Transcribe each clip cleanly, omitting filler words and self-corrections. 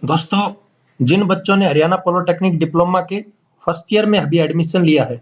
दोस्तों, जिन बच्चों ने हरियाणा पॉलिटेक्निक डिप्लोमा के फर्स्ट ईयर में अभी एडमिशन लिया है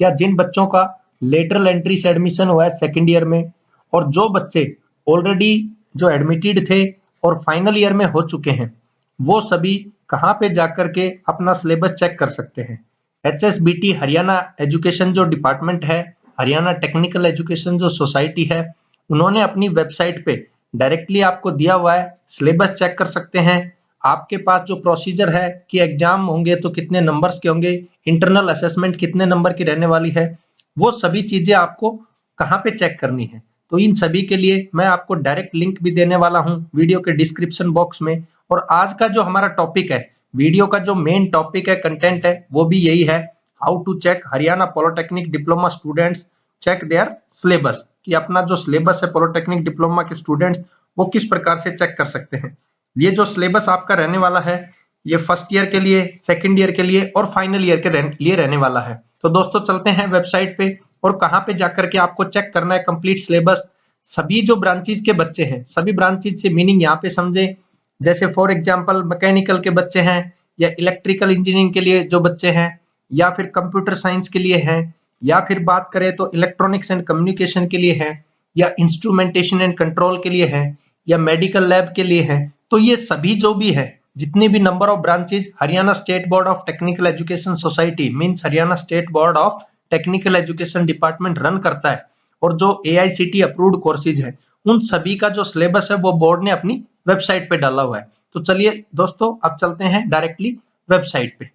या जिन बच्चों का लेटरल एंट्री से एडमिशन हुआ है सेकंड ईयर में और जो बच्चे ऑलरेडी जो एडमिटेड थे और फाइनल ईयर में हो चुके हैं, वो सभी कहाँ पे जाकर के अपना सिलेबस चेक कर सकते हैं। एचएसबीटी हरियाणा एजुकेशन जो डिपार्टमेंट है, हरियाणा टेक्निकल एजुकेशन जो सोसाइटी है, उन्होंने अपनी वेबसाइट पे डायरेक्टली आपको दिया हुआ है, सिलेबस चेक कर सकते हैं। आपके पास जो प्रोसीजर है कि एग्जाम होंगे तो कितने नंबर्स के होंगे, इंटरनल असेसमेंट कितने नंबर की रहने वाली है, वो सभी चीजें आपको कहाँ पे चेक करनी है। तो इन सभी के लिए मैं आपको डायरेक्ट लिंक भी देने वाला हूँ वीडियो के डिस्क्रिप्शन बॉक्स में। और आज का जो हमारा टॉपिक है, वीडियो का जो मेन टॉपिक है, कंटेंट है, वो भी यही है, how to check Haryana polytechnic diploma students check their syllabus, कि अपना जो सिलेबस है पॉलिटेक्निक डिप्लोमा के स्टूडेंट्स वो किस प्रकार से चेक कर सकते हैं। ये जो सिलेबस आपका रहने वाला है, ये फर्स्ट ईयर के लिए, सेकंड ईयर के लिए और फाइनल ईयर के लिए रहने वाला है। तो दोस्तों चलते हैं वेबसाइट पे और कहाँ पे जाकर के आपको चेक करना है कंप्लीट सिलेबस। सभी जो ब्रांचेज के बच्चे हैं, सभी ब्रांचेज से मीनिंग यहाँ पे समझे, जैसे फॉर एग्जाम्पल मैकेनिकल के बच्चे हैं या इलेक्ट्रिकल इंजीनियरिंग के लिए जो बच्चे हैं या फिर कंप्यूटर साइंस के लिए हैं या फिर बात करें तो इलेक्ट्रॉनिक्स एंड कम्युनिकेशन के लिए है या इंस्ट्रूमेंटेशन एंड कंट्रोल के लिए है या मेडिकल लैब के लिए है। तो ये सभी जो भी है, जितने भी number of branches Haryana state board of technical education society means Haryana state board of technical education department run करता है और जो एआईसीटी अप्रूव्ड कोर्सेज है, उन सभी का जो सिलेबस है वो बोर्ड ने अपनी वेबसाइट पे डाला हुआ है। तो चलिए दोस्तों अब चलते हैं डायरेक्टली वेबसाइट पे।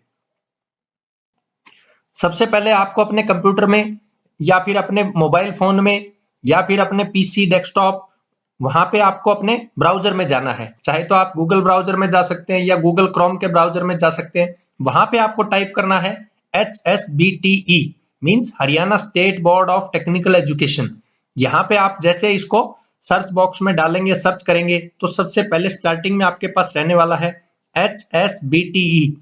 सबसे पहले आपको अपने कंप्यूटर में या फिर अपने मोबाइल फोन में या फिर अपने पीसी डेस्कटॉप, वहां पे आपको अपने ब्राउजर में जाना है। चाहे तो आप गूगल ब्राउजर में जा सकते हैं या गूगल क्रोम के ब्राउजर में जा सकते हैं। वहां पे आपको टाइप करना है HSBTE means Haryana state board of technical education. यहाँ पे आप जैसे इसको सर्च बॉक्स में डालेंगे, सर्च करेंगे, तो सबसे पहले स्टार्टिंग में आपके पास रहने वाला है hsbte.org.in।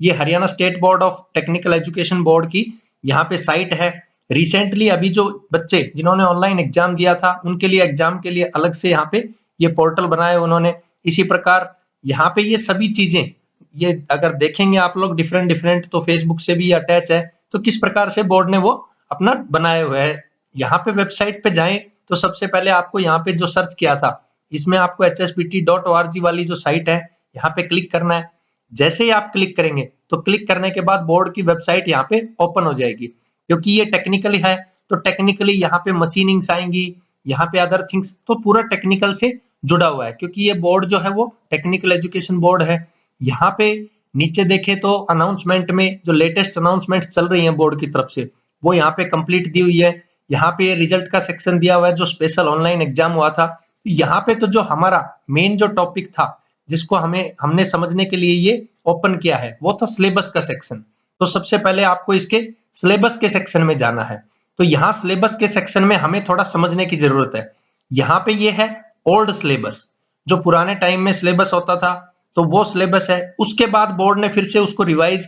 ये Haryana state board of technical education board की यहाँ पे साइट है। रिसेंटली अभी जो बच्चे जिन्होंने ऑनलाइन एग्जाम दिया था उनके लिए एग्जाम के लिए अलग से यहाँ पे ये पोर्टल बनाया उन्होंने। इसी प्रकार यहाँ पे ये सभी चीजें, ये अगर देखेंगे आप लोग डिफरेंट डिफरेंट, तो फेसबुक से भी अटैच है, तो किस प्रकार से बोर्ड ने वो अपना बनाए हुए है। यहाँ पे वेबसाइट पे जाएं तो सबसे पहले आपको यहाँ पे जो सर्च किया था, इसमें आपको hspt.org वाली जो साइट है यहाँ पे क्लिक करना है। जैसे ही आप क्लिक करेंगे तो क्लिक करने के बाद बोर्ड की वेबसाइट यहाँ पे ओपन हो जाएगी। क्योंकि ये टेक्निकली है तो टेक्निकली यहाँ पे मशीनिंग्स आएंगी, यहाँ पे अदर थिंग्स, तो पूरा टेक्निकल से जुड़ा हुआ है क्योंकि ये बोर्ड जो है वो टेक्निकल एजुकेशन बोर्ड है। यहाँ पे नीचे देखे तो अनाउंसमेंट में जो लेटेस्ट अनाउंसमेंट चल रही है बोर्ड की तरफ से वो यहाँ पे कंप्लीट दी हुई है। यहाँ पे रिजल्ट का सेक्शन दिया हुआ है जो स्पेशल ऑनलाइन एग्जाम हुआ था। यहाँ पे तो जो हमारा मेन जो टॉपिक था जिसको हमने समझने के लिए ये ओपन किया है वो था सिलेबस का सेक्शन। तो सबसे पहले आपको इसके सिलेबस के सेक्शन में जाना है। तो यहाँ सिलेबस के सेक्शन में हमें थोड़ा समझने की जरूरत है। यहाँ पे ये है ओल्ड सिलेबस, जो पुराने टाइम में सिलेबस होता था तो वो सिलेबस है। उसके बाद बोर्ड ने फिर से उसको रिवाइज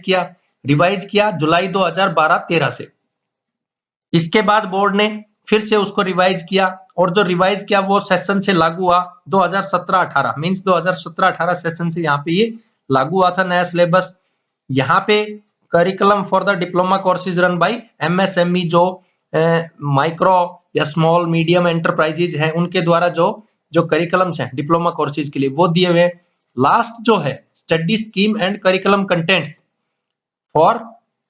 किया जुलाई 2012-13 से। इसके बाद बोर्ड ने फिर से उसको रिवाइज किया और जो रिवाइज किया वो सेशन से लागू हुआ 2017-18 मींस 2017-18 सेशन से यहाँ पे ये लागू हुआ था नया सिलेबस। यहाँ पे curriculum for the diploma courses run by MSME, जो माइक्रो या स्मॉल मीडियम एंटरप्राइजेज हैं उनके द्वारा जो जो करिकुलम्स हैं डिप्लोमा कोर्सेज के लिए वो दिए हुए। लास्ट जो है study scheme and curriculum contents for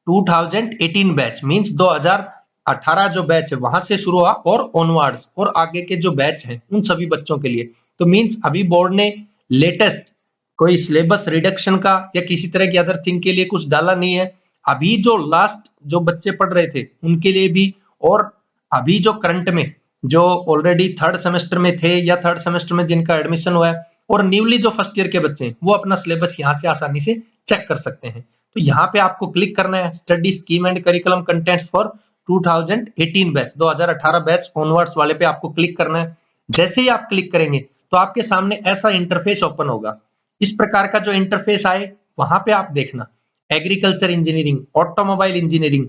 2018 batch means 2018 जो बैच है वहां से शुरू हुआ और ऑनवर्ड्स और आगे के जो बैच हैं उन सभी बच्चों के लिए। तो मींस अभी बोर्ड ने लेटेस्ट कोई सिलेबस रिडक्शन का या किसी तरह की अदर थिंग के लिए कुछ डाला नहीं है। अभी जो लास्ट जो बच्चे पढ़ रहे थे उनके लिए भी, और अभी जो करंट में जो ऑलरेडी थर्ड सेमेस्टर में थे या थर्ड सेमेस्टर में जिनका एडमिशन हुआ है और न्यूली जो फर्स्ट ईयर के बच्चे हैं वो अपना सिलेबस यहाँ से आसानी से चेक कर सकते हैं। तो यहाँ पे आपको क्लिक करना है study scheme and curriculum contents for 2018 batch, 2018 batch onwards वाले पे आपको क्लिक करना है। जैसे ही आप क्लिक करेंगे तो आपके सामने ऐसा इंटरफेस ओपन होगा। इस प्रकार का जो इंटरफेस आए वहां पे आप देखना agriculture engineering, automobile engineering,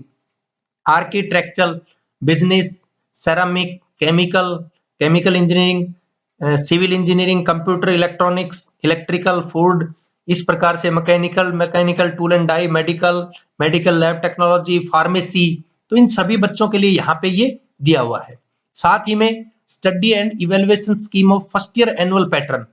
architectural, business, ceramic, chemical engineering, civil engineering, computer, electronics, electrical, food, इस प्रकार से mechanical tool and die, medical lab technology, pharmacy, तो इन सभी बच्चों के लिए यहाँ पे ये दिया हुआ है। साथ ही में study and evaluation scheme of first year annual pattern,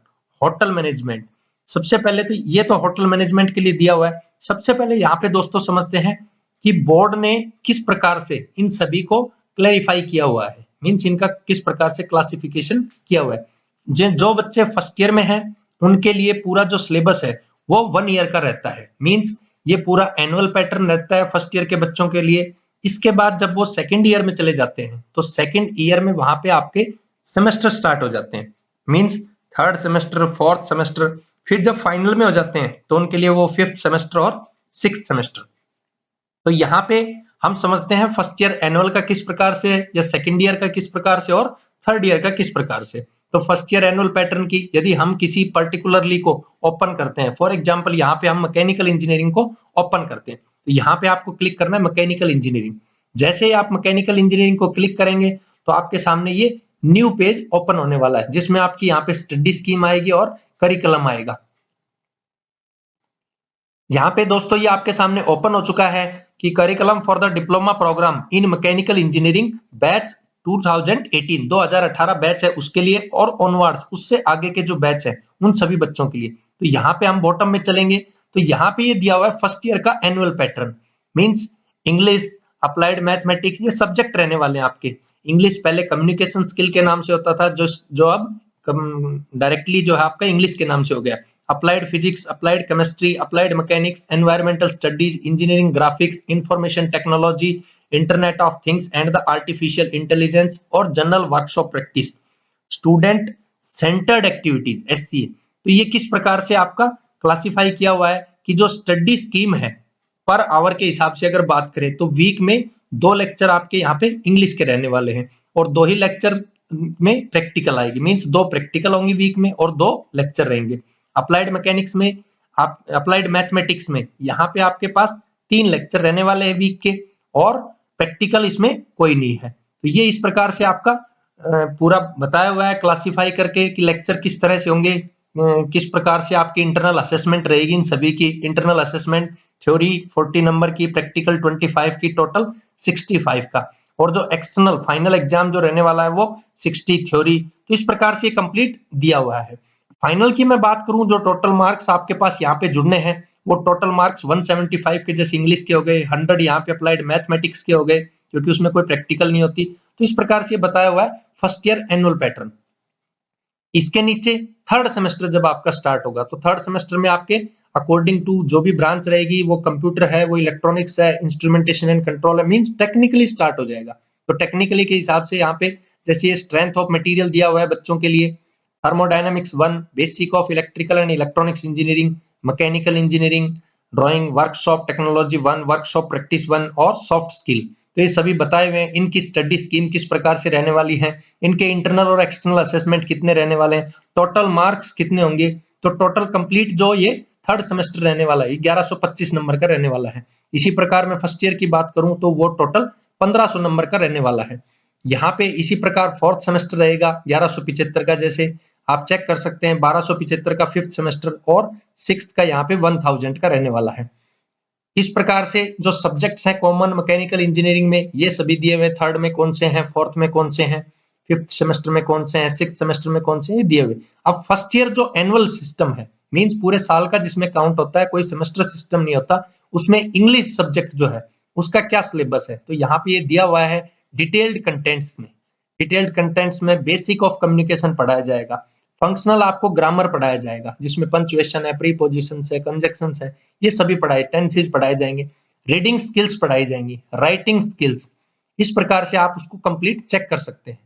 hotel management. सबसे पहले तो ये तो होटल मैनेजमेंट के लिए दिया हुआ है। सबसे पहले यहाँ पे दोस्तों समझते हैं कि बोर्ड ने किस प्रकार से इन सभी को क्लैरिफाई किया हुआ है, मीन्स इनका किस प्रकार से क्लासिफिकेशन किया हुआ है। जो बच्चे फर्स्ट ईयर में हैं उनके लिए पूरा जो सिलेबस है वो 1 ईयर का रहता है, मीन्स ये पूरा एनुअल पैटर्न रहता है फर्स्ट ईयर के बच्चों के लिए। इसके बाद जब वो सेकंड ईयर में चले जाते हैं तो सेकंड ईयर में वहां पे आपके सेमेस्टर स्टार्ट हो जाते हैं, means third semester, fourth semester, फिर जब फाइनल में हो जाते हैं तो उनके लिए वो फिफ्थ सेमेस्टर और सिक्स्थ सेमेस्टर। तो यहाँ पे हम समझते हैं फर्स्ट ईयर एनुअल का किस प्रकार से, या सेकंड ईयर का किस प्रकार से, और थर्ड ईयर का किस प्रकार से। तो फर्स्ट ईयर एनुअल पैटर्न की यदि हम किसी पर्टिकुलरली को ओपन करते हैं, फॉर एग्जांपल यहाँ पे हम मैकेनिकल इंजीनियरिंग को ओपन करते हैं, तो यहाँ पे आपको क्लिक करना है मैकेनिकल इंजीनियरिंग। जैसे ही आप मैकेनिकल इंजीनियरिंग को क्लिक करेंगे तो आपके सामने ये न्यू पेज ओपन होने वाला है, जिसमें आपकी यहाँ पे स्टडी स्कीम आएगी और करिकुलम आएगा। यहाँ पे दोस्तों ये आपके सामने ओपन हो चुका है कि curriculum for the diploma program in mechanical engineering batch 2018 batch है उसके लिए, और ऑनवर्ड्स उससे आगे के जो बैच है उन सभी बच्चों के लिए। तो यहाँ पे हम बॉटम में चलेंगे तो यहाँ पे ये दिया हुआ है फर्स्ट ईयर का annual pattern, means English, applied mathematics, ये सब्जेक्ट रहने वाले हैं आपके। इंग्लिश पहले कम्युनिकेशन स्किल के नाम से होता था, जो अब डायरेक्टली जो है आपका इंग्लिश के नाम से हो गया। Applied physics, applied chemistry, applied mechanics, environmental studies, engineering graphics, information technology, internet of things and the artificial intelligence, और general workshop practice, student centred activities, SCA. तो ये किस प्रकार से आपका क्लासिफाई किया हुआ है कि जो स्टडी स्कीम है पर आवर के हिसाब से अगर बात करें तो वीक में 2 लेक्चर आपके यहाँ पे इंग्लिश के रहने वाले हैं, और 2 ही लेक्चर में प्रैक्टिकल आएगी, मींस 2 प्रैक्टिकल होंगी वीक में और 2 लेक्चर रहेंगे। अप्लाइड मैकेनिक्स में, आप अप्लाइड मैथमेटिक्स में यहाँ पे आपके पास 3 लेक्चर रहने वाले हैं वीक के, और प्रैक्टिकल इसमें कोई नहीं है। तो ये इस प्रकार से आपका पूरा बताया हुआ है क्लासिफाई करके कि लेक्चर किस तरह से होंगे, किस प्रकार से आपकी इंटरनल असेसमेंट रहेगी। इन सभी की इंटरनल असेसमेंट थ्योरी 40 नंबर की, प्रैक्टिकल 25 की, टोटल 65 का, और जो एक्सटर्नल फाइनल एग्जाम जो रहने वाला है वो 60 थ्योरी। तो इस प्रकार से कंप्लीट दिया हुआ है। फाइनल की मैं बात करूं, जो टोटल मार्क्स आपके पास यहाँ पे जुड़ने हैं वो टोटल मार्क्स 175 के, जैसे इंग्लिश के हो गए, 100 यहाँ पे अप्लाइड मैथमेटिक्स के हो गए क्योंकि उसमें कोई प्रैक्टिकल नहीं होती। तो इस प्रकार से बताया हुआ है फर्स्ट ईयर एनुअल पैटर्न। इसके नीचे थर्ड सेमेस्टर जब आपका स्टार्ट होगा तो थर्ड सेमेस्टर में आपके अकॉर्डिंग टू जो भी ब्रांच रहेगी, वो कंप्यूटर है, वो इलेक्ट्रॉनिक्स है, इंस्ट्रूमेंटेशन एंड कंट्रोल है, मींस टेक्निकली स्टार्ट हो जाएगा। तो टेक्निकली के हिसाब से यहाँ पे जैसे ये स्ट्रेंथ ऑफ मटेरियल दिया हुआ है बच्चों के लिए, thermodynamics 1, basic of electrical and electronics engineering, mechanical engineering, drawing, workshop technology 1, workshop practice 1, और सॉफ्ट स्किल। तो ये सभी बताए हुए हैं। इनकी स्टडी स्कीम किस प्रकार से रहने वाली है, इनके इंटरनल और एक्सटर्नल असेसमेंट कितने रहने वाले हैं, टोटल मार्क्स कितने होंगे। तो टोटल कंप्लीट जो ये थर्ड सेमेस्टर रहने वाला है 1125 नंबर का रहने वाला है। इसी प्रकार मैं फर्स्ट ईयर की बात करूं तो वो टोटल 1500 नंबर का रहने वाला है। यहाँ पे इसी प्रकार फोर्थ सेमेस्टर रहेगा 1175 का, जैसे आप चेक कर सकते हैं 1275 का फिफ्थ सेमेस्टर, और सिक्स्थ का यहाँ पे 1000 का रहने वाला है। इस प्रकार से जो सब्जेक्ट्स हैं कॉमन मैकेनिकल इंजीनियरिंग में ये सभी दिए हुए, थर्ड में कौन से हैं, फोर्थ में कौन से हैं, फिफ्थ सेमेस्टर में कौन से हैं, सिक्स्थ सेमेस्टर में कौन से हैं, दिए हुए। अब फर्स्ट ईयर जो एनुअल सिस्टम है, मींस पूरे साल का जिसमें काउंट होता है, कोई सेमेस्टर सिस्टम नहीं होता, उसमें इंग्लिश सब्जेक्ट जो है उसका क्या सिलेबस है, तो यहाँ पे ये दिया हुआ है डिटेल्ड कंटेंट्स में। डिटेल्ड कंटेंट्स में बेसिक ऑफ कम्युनिकेशन पढ़ाया जाएगा, फंक्शनल आपको ग्रामर पढ़ाया जाएगा जिसमें पंक्चुएशन है, प्रीपोजिशंस है, कंजक्शंस है, ये सभी पढ़ाए, टेंसेस पढ़ाए जाएंगे, रीडिंग स्किल्स पढ़ाई जाएंगी, राइटिंग स्किल्स। इस प्रकार से आप उसको कंप्लीट चेक कर सकते हैं।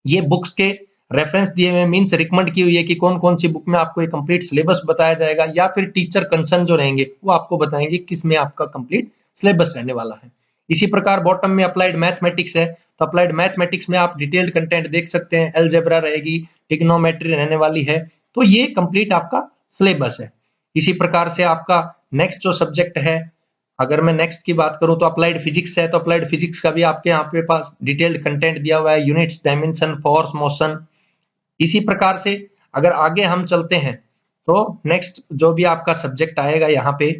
ये बुक्स के रेफरेंस दिए हुए, मींस रिकमेंड की हुई है कि कौन कौन सी बुक में आपको ये कंप्लीट सिलेबस बताया जाएगा, या फिर टीचर कंसर्न जो रहेंगे वो आपको बताएंगे किस में आपका कंप्लीट सिलेबस रहने वाला है। इसी प्रकार बॉटम में अप्लाइड मैथमेटिक्स है, तो अप्लाइड मैथमेटिक्स में आप डिटेल्ड कंटेंट देख सकते हैं, अलजेब्रा रहेगी, ट्रिग्नोमेट्री रहने वाली है। तो ये कंप्लीट आपका सिलेबस है। इसी प्रकार से आपका नेक्स्ट जो सब्जेक्ट है, अगर मैं नेक्स्ट की बात करूं तो अप्लाइड फिजिक्स है, तो अप्लाइड फिजिक्स का भी आपके यहाँ पे पास डिटेल्ड कंटेंट दिया हुआ है, यूनिट्स, डायमेंशन, फोर्स, मोशन, इसी प्रकार से अगर आगे हम चलते हैं तो नेक्स्ट जो भी आपका सब्जेक्ट आएगा यहाँ पे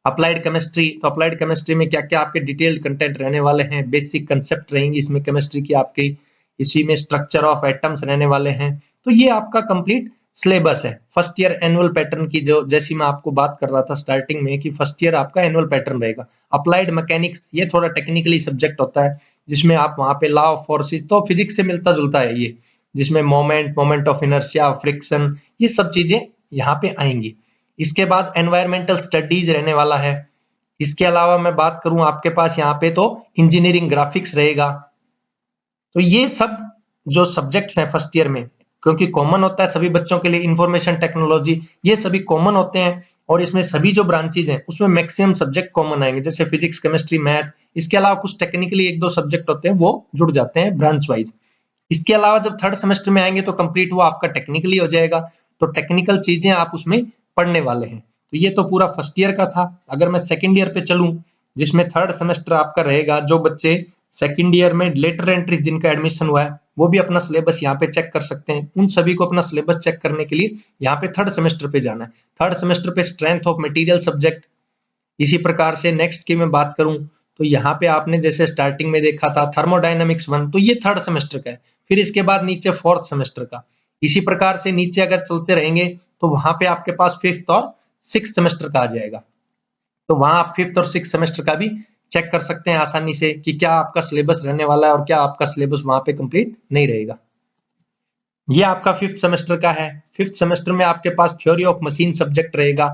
अप्लाइड केमिस्ट्री, तो अप्लाइड केमिस्ट्री में क्या क्या आपके डिटेल्ड कंटेंट रहने वाले हैं, बेसिक कंसेप्ट रहेंगी इसमें केमिस्ट्री की आपकी, इसी में स्ट्रक्चर ऑफ एटम्स रहने वाले हैं। तो ये आपका कंप्लीट सिलेबस है। फर्स्ट ईयर एनुअल पैटर्न की जो जैसी मैं आपको बात कर रहा था स्टार्टिंग में कि फर्स्ट ईयर आपका एनुअल पैटर्न रहेगा। अप्लाइड मैकेनिक्स ये थोड़ा टेक्निकली सब्जेक्ट होता है जिसमें आप वहां पे लॉ ऑफ फोर्सेस, तो फिजिक्स से मिलता जुलता है ये, जिसमें मोमेंट ऑफ इनर्शिया, फ्रिक्शन, ये सब चीजें यहाँ पे आएंगी। इसके बाद एनवायरमेंटल स्टडीज रहने वाला है। इसके अलावा मैं बात करूं आपके पास यहाँ पे तो इंजीनियरिंग ग्राफिक्स रहेगा। तो ये सब जो सब्जेक्ट्स हैं फर्स्ट ईयर में, क्योंकि कॉमन होता है सभी बच्चों के लिए, इंफॉर्मेशन टेक्नोलॉजी ये सभी कॉमन होते हैं और इसमें सभी जो ब्रांचेज हैं उसमें मैक्सिमम सब्जेक्ट कॉमन आएंगे, जैसे फिजिक्स, केमिस्ट्री, मैथ। इसके अलावा कुछ टेक्निकली एक दो सब्जेक्ट होते हैं वो जुड़ जाते हैं ब्रांच वाइज। इसके अलावा जब थर्ड सेमेस्टर में आएंगे तो कंप्लीट वो आपका टेक्निकली हो जाएगा, तो टेक्निकल चीजें आप उसमें पढ़ने वाले हैं। तो ये तो पूरा फर्स्ट ईयर का था। अगर मैं सेकंड ईयर पे चलूं जिसमें थर्ड सेमेस्टर आपका रहेगा, जो बच्चे सेकंड ईयर में लेटर एंट्रीज जिनका एडमिशन हुआ है वो भी अपना सिलेबस यहाँ पे चेक कर सकते हैं। उन सभी को अपना सिलेबस चेक करने के लिए यहाँ पे थर्ड सेमेस्टर पे जाना है। थर्ड सेमेस्टर पे स्ट्रेंथ ऑफ मटेरियल सब्जेक्ट। इसी प्रकार से नेक्स्ट की मैं बात करूं तो यहाँ पे आपने जैसे स्टार्टिंग में देखा था थर्मोडायनामिक्स 1, तो ये थर्ड सेमेस्टर का है। फिर इसके बाद नीचे फोर्थ सेमेस्टर का। इसी प्रकार से नीचे अगर चलते रहेंगे तो वहां पे आपके पास फिफ्थ और सिक्स सेमेस्टर का आ जाएगा। तो वहां आप फिफ्थ और सिक्स सेमेस्टर का भी चेक कर सकते हैं आसानी से कि क्या आपका सिलेबस रहने वाला है और क्या आपका सिलेबस वहां पे कंप्लीट नहीं रहेगा। ये आपका फिफ्थ सेमेस्टर का है। फिफ्थ सेमेस्टर में आपके पास थ्योरी ऑफ मशीन सब्जेक्ट रहेगा।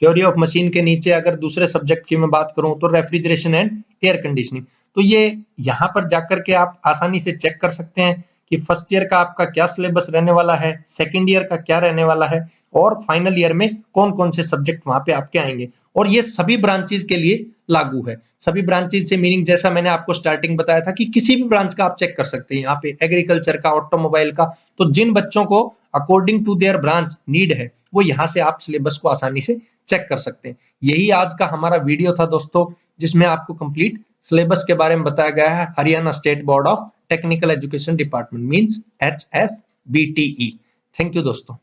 थ्योरी ऑफ मशीन के नीचे अगर दूसरे सब्जेक्ट की मैं बात करूं तो रेफ्रिजरेशन एंड एयर कंडीशनिंग। तो ये यहाँ पर जाकर के आप आसानी से चेक कर सकते हैं कि फर्स्ट ईयर का आपका क्या सिलेबस रहने वाला है, सेकेंड ईयर का क्या रहने वाला है और फाइनल ईयर में कौन कौन से सब्जेक्ट वहां पे आपके आएंगे। और ये सभी ब्रांचेज के लिए लागू है। सभी ब्रांचेज से मीनिंग जैसा मैंने आपको स्टार्टिंग बताया था कि किसी भी ब्रांच का आप चेक कर सकते हैं यहाँ पे, एग्रीकल्चर का, ऑटोमोबाइल का। तो जिन बच्चों को according to their branch need है वो यहाँ से आप सिलेबस को आसानी से चेक कर सकते हैं। यही आज का हमारा वीडियो था दोस्तों, जिसमें आपको कंप्लीट सिलेबस के बारे में बताया गया है। Haryana state board of technical education department means HSBTE। Thank you दोस्तों।